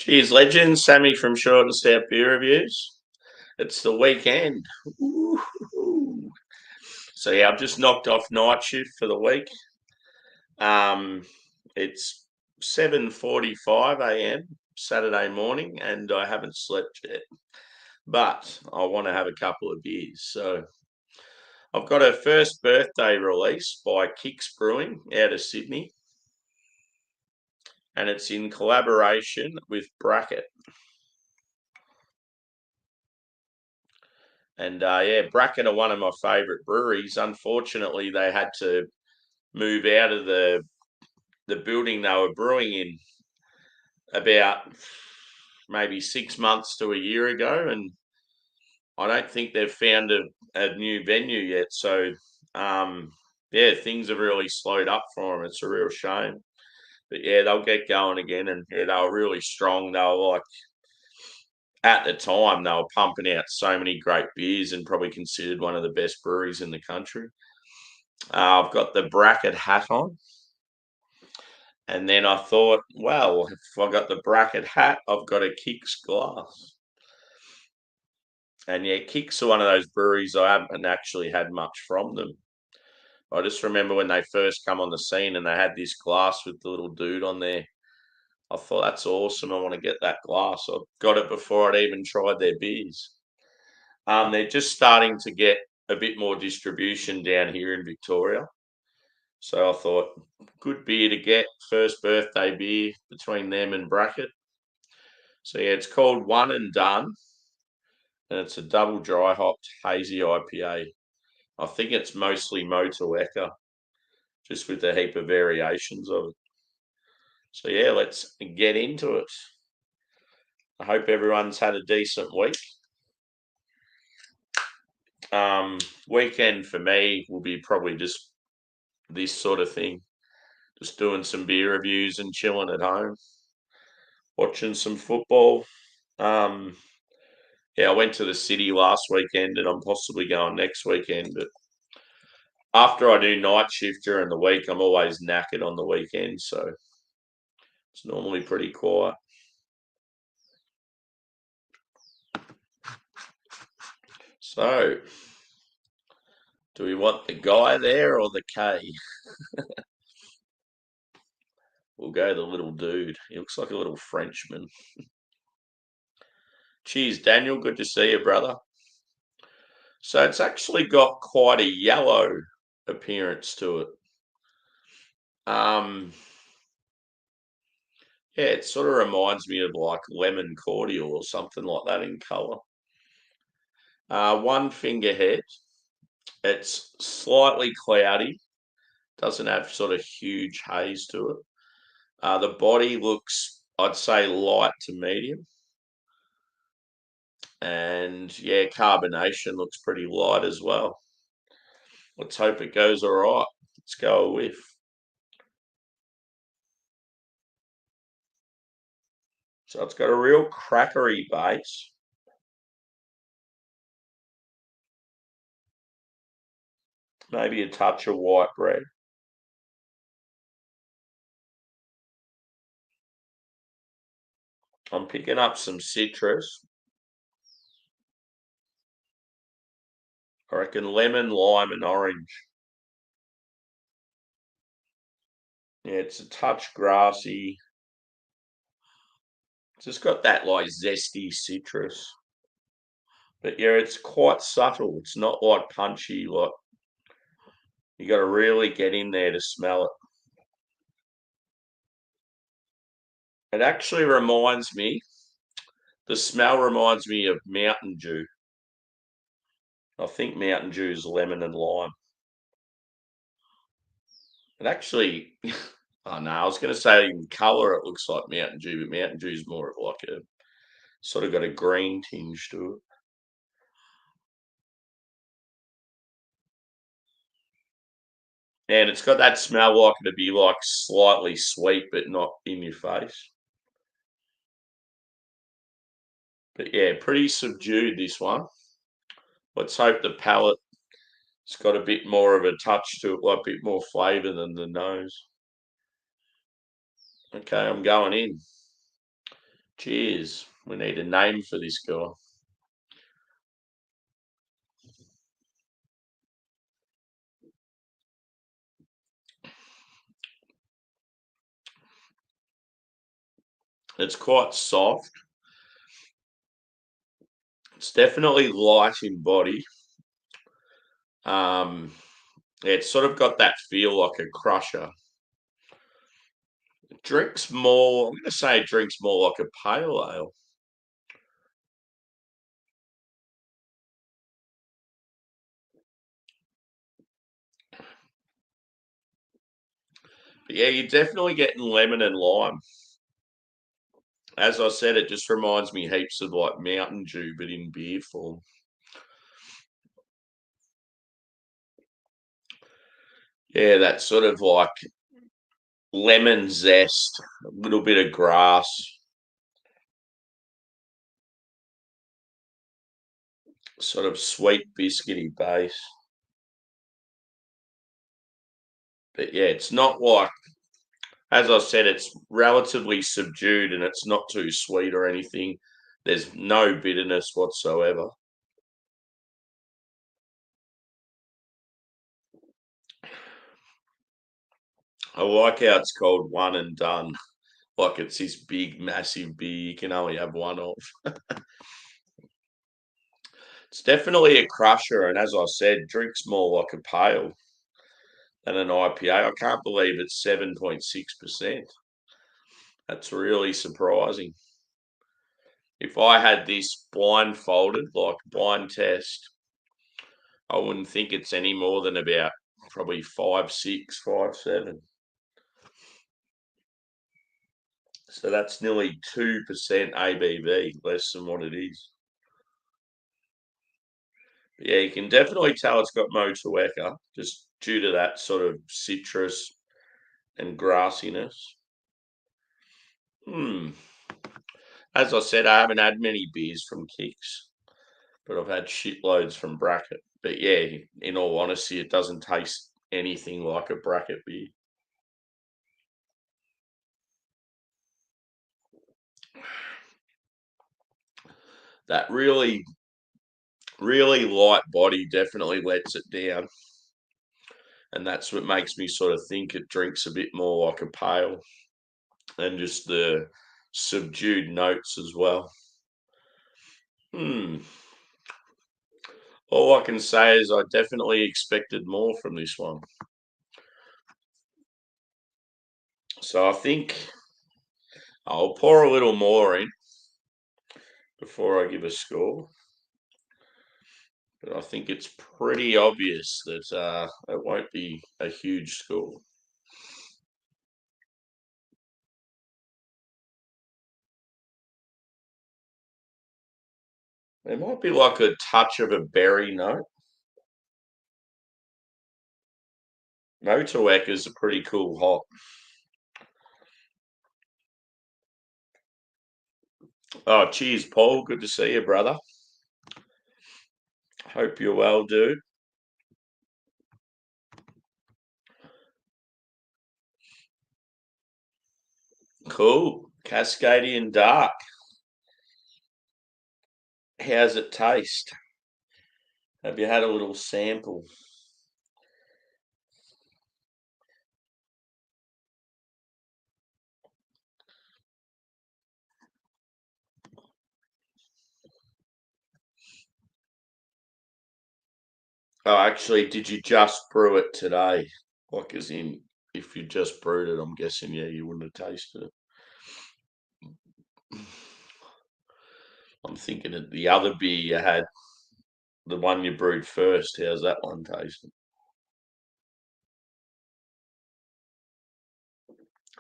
Cheers, legends. Sammy from Short and Stout Beer Reviews. It's the weekend. Ooh. So yeah, I've just knocked off night shift for the week. It's 7:45 a.m. Saturday morning, and I haven't slept yet. But I want to have a couple of beers. So I've got a first birthday release by Kicks Brewing out of Sydney, and it's in collaboration with Bracket. And yeah, Bracken are one of my favourite breweries. Unfortunately, they had to move out of the building they were brewing in about maybe 6 months to a year ago, and I don't think they've found a new venue yet. So yeah, things have really slowed up for them. It's a real shame, but yeah, they'll get going again, and yeah, they were really strong. They were like at the time they were pumping out so many great beers and probably considered one of the best breweries in the country. I've got the Bracket hat on. And then I thought, well, if I got the Bracket hat, I've got a Kicks glass. And yeah, Kicks are one of those breweries I haven't actually had much from them. I just remember when they first come on the scene and they had this glass with the little dude on there. I thought, that's awesome. I want to get that glass. I got it before I'd even tried their beers. They're just starting to get a bit more distribution down here in Victoria. So I thought, good beer to get, first birthday beer between them and Bracket. So yeah, it's called One and Done, and it's a double dry hopped hazy IPA. I think it's mostly Motueka, just with a heap of variations of it. So yeah, let's get into it. I hope everyone's had a decent week. Weekend for me will be probably just this sort of thing, just doing some beer reviews and chilling at home, watching some football. Um, yeah, I went to the city last weekend, and I'm possibly going next weekend. But after I do night shift during the week, I'm always knackered on the weekend, so it's normally pretty quiet. So, do we want the guy there or the K? We'll go the little dude. He looks like a little Frenchman. Cheers, Daniel. Good to see you, brother. So it's actually got quite a yellow appearance to it. Yeah, it sort of reminds me of like lemon cordial or something like that in colour. One finger head. It's slightly cloudy. Doesn't have sort of huge haze to it. The body looks, I'd say, light to medium. And yeah, carbonation looks pretty light as well. Let's hope it goes all right. Let's go a whiff. So it's got a real crackery base. Maybe a touch of white bread. I'm picking up some citrus. I reckon lemon, lime, and orange. Yeah, it's a touch grassy. It's just got that like zesty citrus. But yeah, it's quite subtle. It's not like punchy. Like you got to really get in there to smell it. It actually reminds me. The smell reminds me of Mountain Dew. I think Mountain Dew is lemon and lime. It actually, oh no, I was going to say in colour it looks like Mountain Dew, but Mountain Dew is more of like a sort of got a green tinge to it. And it's got that smell like it to be like slightly sweet, but not in your face. But yeah, pretty subdued this one. Let's hope the palate's got a bit more of a touch to it, like a bit more flavour than the nose. Okay, I'm going in. Cheers. We need a name for this guy. It's quite soft. It's definitely light in body. Yeah, it's sort of got that feel like a crusher. It drinks more, I'm going to say it drinks more like a pale ale. But yeah, you're definitely getting lemon and lime. As I said, it just reminds me heaps of like Mountain Dew, but in beer form. Yeah, that sort of like lemon zest, a little bit of grass, sort of sweet biscuity base. But yeah, it's not like, as I said, it's relatively subdued and it's not too sweet or anything. There's no bitterness whatsoever. I like how it's called one and done. Like it's this big, massive beer you can only have one of. It's definitely a crusher, and as I said, drinks more like a pale than an IPA. I can't believe it's 7.6%. That's really surprising. If I had this blindfolded, like blind test, I wouldn't think it's any more than about probably 5.6, 5.7. So that's nearly 2% ABV, less than what it is. Yeah, you can definitely tell it's got Motueka, just due to that sort of citrus and grassiness. Hmm. As I said, I haven't had many beers from Kicks, but I've had shitloads from Bracket. But yeah, in all honesty, it doesn't taste anything like a Bracket beer. That really, really light body definitely lets it down. And that's what makes me sort of think it drinks a bit more like a pale and just the subdued notes as well. Hmm. All I can say is I definitely expected more from this one. So I think I'll pour a little more in before I give a score. But I think it's pretty obvious that it won't be a huge score. There might be like a touch of a berry note. Motuek is a pretty cool hop. Oh, cheers, Paul. Good to see you, brother. Hope you're well, dude. Cool. Cascadian Dark. How's it taste? Have you had a little sample? Oh, actually, did you just brew it today? Like, as in, if you just brewed it, I'm guessing, yeah, you wouldn't have tasted it. I'm thinking of the other beer you had, the one you brewed first. How's that one tasting?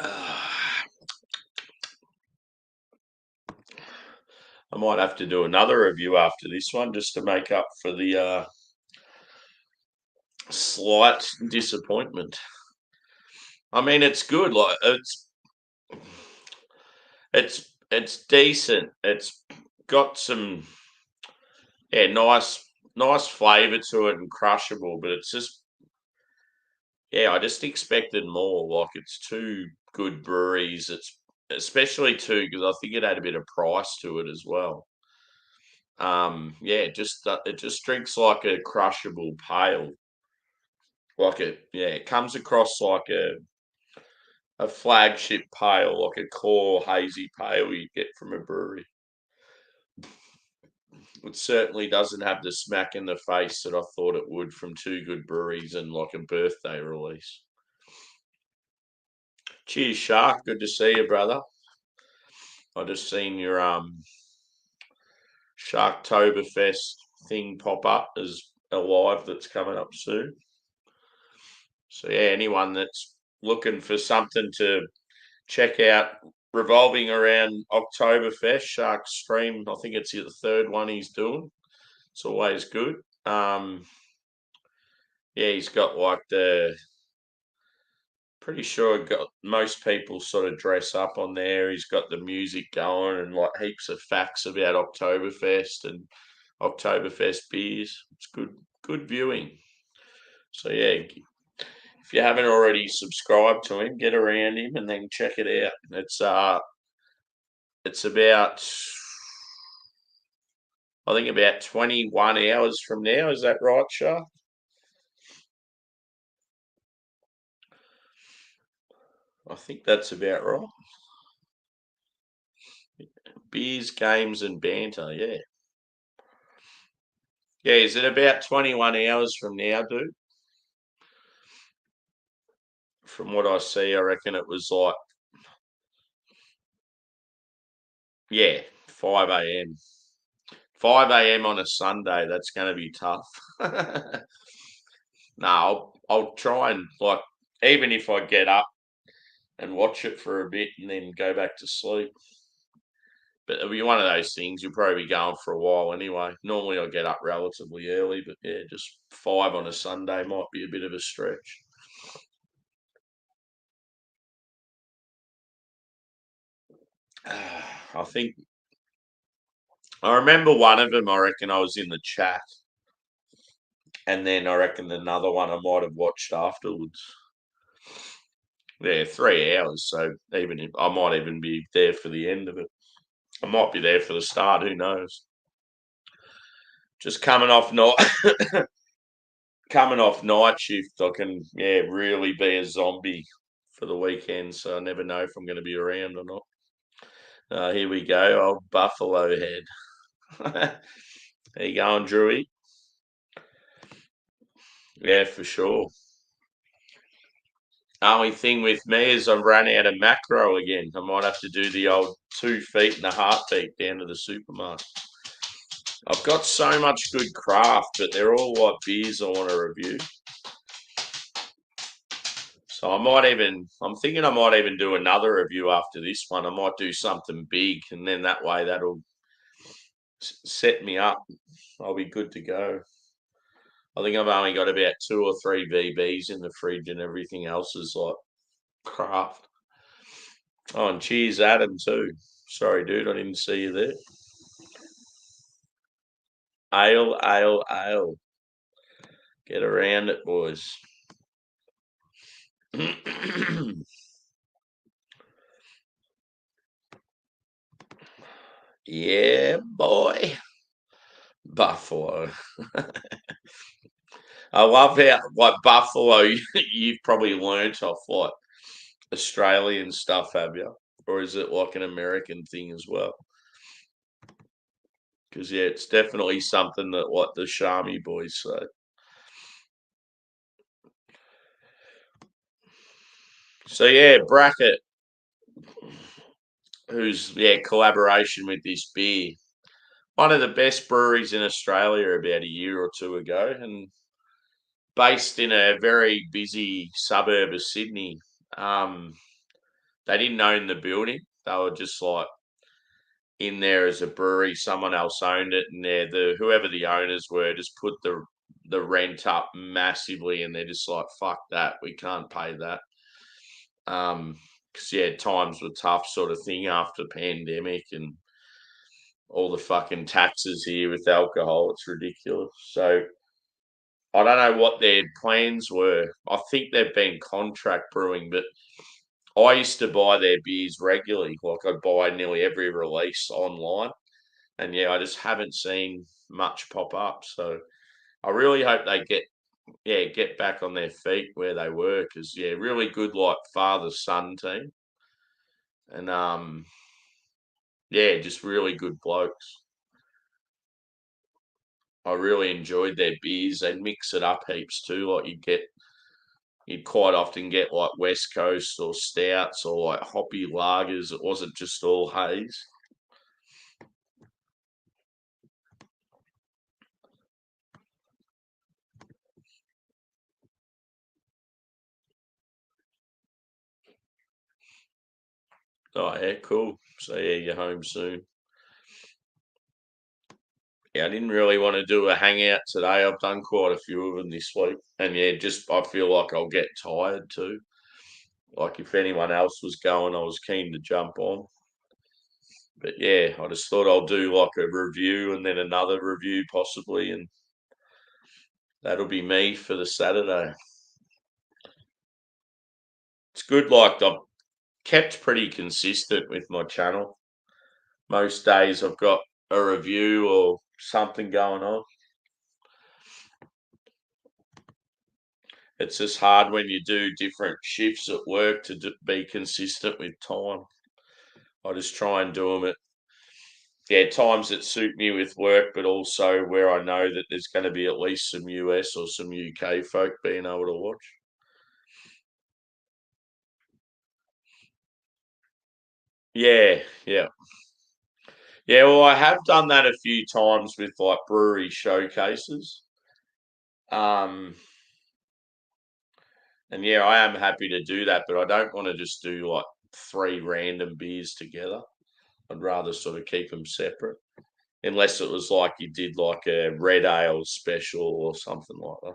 I might have to do another review after this one just to make up for the slight disappointment. I mean, it's good. Like it's decent. It's got some nice flavour to it and crushable, but it's just I just expected more. Like it's two good breweries. It's especially too because I think it had a bit of price to it as well. Yeah, it just drinks like a crushable pale. It comes across like a flagship pale, like a core hazy pale you get from a brewery. It certainly doesn't have the smack in the face that I thought it would from two good breweries and like a birthday release. Cheers, Shark. Good to see you, brother. I just seen your Sharktoberfest thing pop up as a live that's coming up soon. So yeah, anyone that's looking for something to check out revolving around Oktoberfest, Shark Stream, I think it's the third one he's doing. It's always good. Yeah, he's got like pretty sure got most people sort of dress up on there. He's got the music going and like heaps of facts about Oktoberfest and Oktoberfest beers. It's good viewing. So yeah, if you haven't already subscribed to him, get around him and then check it out. It's about I think about 21 hours from now. Is that right, Shah? I think that's about right. Beers, games, and banter. Yeah. Yeah, is it about 21 hours from now, dude? From what I see, I reckon it was like, yeah, 5 a.m. 5 a.m. on a Sunday. That's going to be tough. No, I'll try and, like, even if I get up and watch it for a bit and then go back to sleep. But it'll be one of those things. You'll probably be going for a while anyway. Normally I get up relatively early, but yeah, just 5 on a Sunday might be a bit of a stretch. I think I remember one of them. I reckon I was in the chat, and then I reckon another one I might have watched afterwards. Yeah, 3 hours. So even if I might even be there for the end of it, I might be there for the start. Who knows? Just coming off night shift, I can really be a zombie for the weekend. So I never know if I'm going to be around or not. Here we go, old Buffalo Head. How you going, Drewy? Yeah, for sure. Only thing with me is I've run out of macro again. I might have to do the old 2 feet and a heartbeat down to the supermarket. I've got so much good craft, but they're all like beers I want to review. So I'm thinking I might even do another review after this one. I might do something big, and then that way that'll set me up. I'll be good to go. I think I've only got about 2 or 3 VBs in the fridge, and everything else is like craft. Oh, and cheers, Adam, too. Sorry, dude, I didn't see you there. Ale, ale, ale. Get around it, boys. Yeah, boy. Buffalo. I love how, like, Buffalo, you've probably learnt off, like, Australian stuff, have you? Or is it like an American thing as well? Because, yeah, it's definitely something that, like, the Sharmy boys say. So, yeah, Bracket, who's, collaboration with this beer. One of the best breweries in Australia about a year or two ago, and based in a very busy suburb of Sydney. Um, they didn't own the building; they were just like in there as a brewery. Someone else owned it, and whoever the owners were just put the rent up massively, and they're just like, "Fuck that, we can't pay that." Because times were tough, sort of thing after pandemic and all the fucking taxes here with alcohol. It's ridiculous. So I don't know what their plans were. I think they've been contract brewing, but I used to buy their beers regularly. Like I'd buy nearly every release online, and yeah, I just haven't seen much pop up. So I really hope they get back on their feet where they were, because yeah, really good like father son team, and yeah, just really good blokes. I really enjoyed their beers. They'd mix it up heaps too. Like you'd quite often get like West Coast or stouts or like hoppy lagers. It wasn't just all haze. Oh yeah, cool. So yeah, you're home soon. Yeah, I didn't really want to do a hangout today. I've done quite a few of them this week, and yeah, just I feel like I'll get tired too. Like if anyone else was going, I was keen to jump on. But yeah, I just thought I'll do like a review and then another review possibly, and that'll be me for the Saturday. It's good. Like I've kept pretty consistent with my channel. Most days I've got a review or something going on. It's just hard when you do different shifts at work to be consistent with time. I just try and do them at times that suit me with work, but also where I know that there's going to be at least some US or some UK folk being able to watch. Yeah, yeah. Yeah, well, I have done that a few times with like brewery showcases. Um, and yeah, I am happy to do that, but I don't want to just do like three random beers together. I'd rather sort of keep them separate, unless it was like you did like a red ale special or something like that.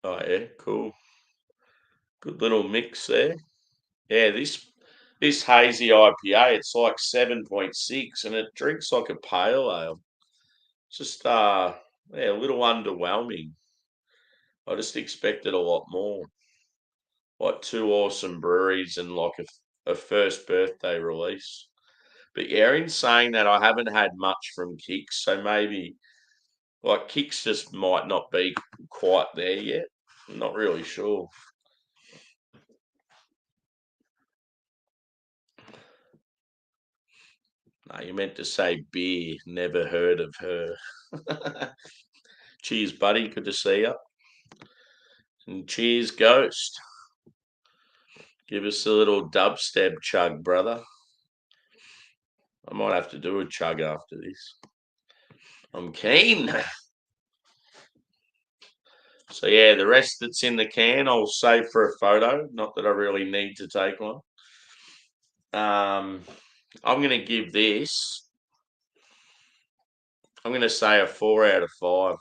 Oh yeah, cool. Good little mix there. Yeah, this hazy IPA, it's like 7.6 and it drinks like a pale ale. It's just yeah, a little underwhelming. I just expected a lot more. Like two awesome breweries and like a first birthday release. But yeah, in saying that, I haven't had much from Kicks, so maybe like Kicks just might not be quite there yet. I'm not really sure. No, you meant to say beer. Never heard of her. Cheers, buddy. Good to see you. And cheers, Ghost. Give us a little dubstep chug, brother. I might have to do a chug after this. I'm keen. So yeah, the rest that's in the can, I'll save for a photo. Not that I really need to take one. I'm going to give this. I'm going to say a 4 out of 5.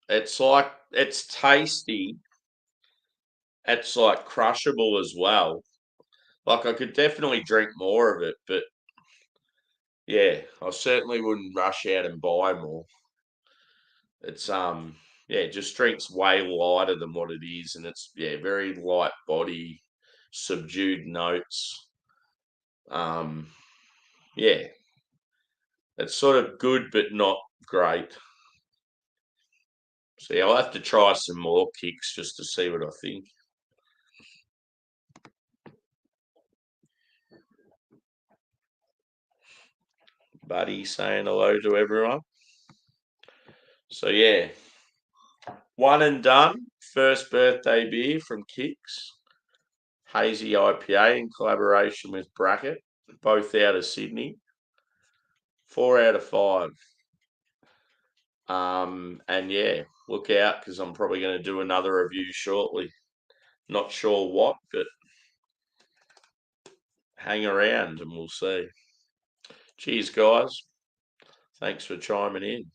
It's like it's tasty. It's like crushable as well. Like I could definitely drink more of it, but yeah, I certainly wouldn't rush out and buy more. It's yeah, it just drinks way lighter than what it is, and it's yeah, very light body, subdued notes. Um, yeah, it's sort of good but not great. So yeah, I'll have to try some more kicks just to see what I think. Buddy saying hello to everyone. So yeah, one and done. First birthday beer from Kicks. Hazy IPA in collaboration with Bracket, both out of Sydney. 4 out of 5. And yeah, look out because I'm probably going to do another review shortly. Not sure what, but hang around and we'll see. Cheers, guys. Thanks for chiming in.